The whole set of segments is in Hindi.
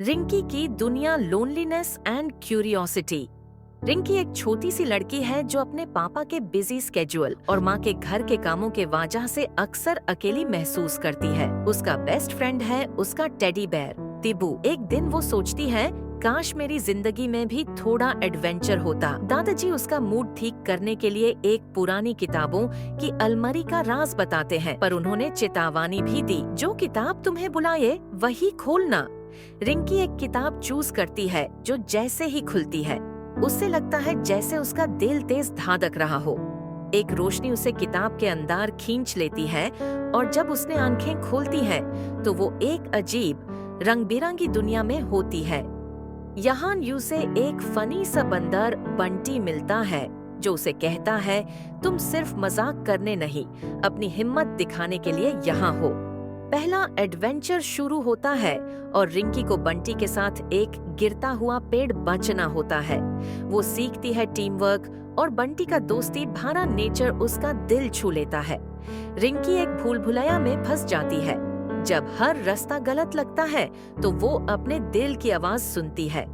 रिंकी की दुनिया लोनलीनेस एंड क्यूरियोसिटी। रिंकी एक छोटी सी लड़की है जो अपने पापा के बिजी स्केड्यूल और माँ के घर के कामों के वजह से अक्सर अकेली महसूस करती है। उसका बेस्ट फ्रेंड है उसका टेडी बेयर तिबू। एक दिन वो सोचती है, काश मेरी जिंदगी में भी थोड़ा एडवेंचर होता। दादाजी उसका मूड ठीक करने के लिए एक पुरानी किताबों की अलमारी का राज बताते हैं, पर उन्होंने चेतावनी भी दी, जो किताब तुम्हें बुलाए वही खोलना। रिंकी एक किताब चूज करती है जो जैसे ही खुलती है उससे लगता है जैसे उसका दिल तेज धड़क रहा हो। एक रोशनी उसे किताब के अंदर खींच लेती है और जब उसने आंखें खोलती है तो वो एक अजीब रंग बिरंगी दुनिया में होती है। यहाँ उसे एक फनी सा बंदर बंटी मिलता है जो उसे कहता है, तुम सिर्फ मजाक करने नहीं, अपनी हिम्मत दिखाने के लिए यहाँ हो। पहला एडवेंचर शुरू होता है और रिंकी को बंटी के साथ एक गिरता हुआ पेड़ बचना होता है। वो सीखती है टीम वर्क और बंटी का दोस्ती भरा नेचर उसका दिल छू लेता है। रिंकी एक भूल भुलैया में फंस जाती है। जब हर रास्ता गलत लगता है तो वो अपने दिल की आवाज सुनती है,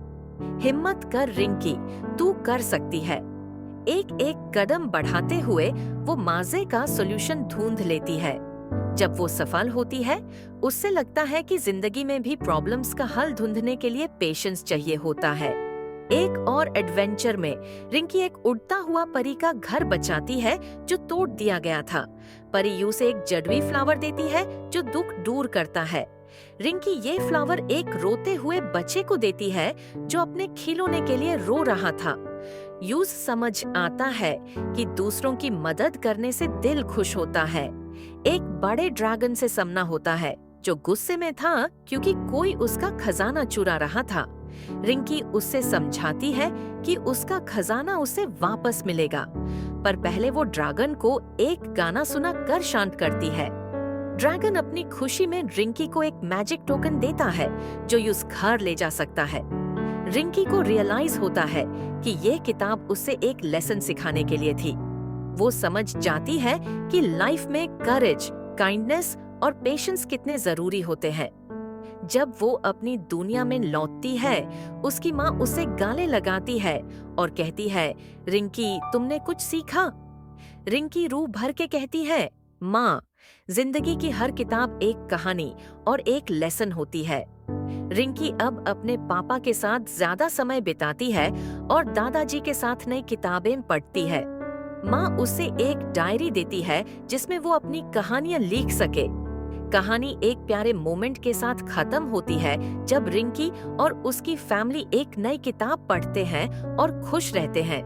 हिम्मत कर रिंकी, तू कर सकती है। एक एक कदम बढ़ाते हुए वो मजे का सॉल्यूशन ढूंढ लेती है। जब वो सफल होती है उससे लगता है कि जिंदगी में भी प्रॉब्लम्स का हल ढूंढने के लिए पेशेंस चाहिए होता है। एक और एडवेंचर में रिंकी एक उड़ता हुआ परी का घर बचाती है जो तोड़ दिया गया था। परी यू से एक जड़वी फ्लावर देती है जो दुख दूर करता है। रिंकी ये फ्लावर एक रोते हुए बच्चे को देती है जो अपने खिलौने के लिए रो रहा था। यूज समझ आता है कि दूसरों की मदद करने से दिल खुश होता है। एक बड़े ड्रैगन से सामना होता है जो गुस्से में था क्योंकि कोई उसका खजाना चुरा रहा था। रिंकी उससे समझाती है कि उसका खजाना उसे वापस मिलेगा, पर पहले वो ड्रैगन को एक गाना सुना कर शांत करती है। ड्रैगन अपनी खुशी में रिंकी को एक मैजिक टोकन देता है जो यूज घर ले जा सकता है। रिंकी को रियलाइज होता है कि ये किताब उसे एक लेसन सिखाने के लिए थी। वो समझ जाती है कि लाइफ में करेज, काइंडनेस और पेशेंस कितने जरूरी होते हैं। जब वो अपनी दुनिया में लौटती है उसकी माँ उसे गाले लगाती है और कहती है, रिंकी तुमने कुछ सीखा? रिंकी रूह भर के कहती है, माँ, जिंदगी की हर किताब एक कहानी और एक लेसन होती है। रिंकी अब अपने पापा के साथ ज्यादा समय बिताती है और दादाजी के साथ नई किताबें पढ़ती है। माँ उसे एक डायरी देती है जिसमें वो अपनी कहानियां लिख सके। कहानी एक प्यारे मोमेंट के साथ खत्म होती है जब रिंकी और उसकी फैमिली एक नई किताब पढ़ते हैं और खुश रहते हैं।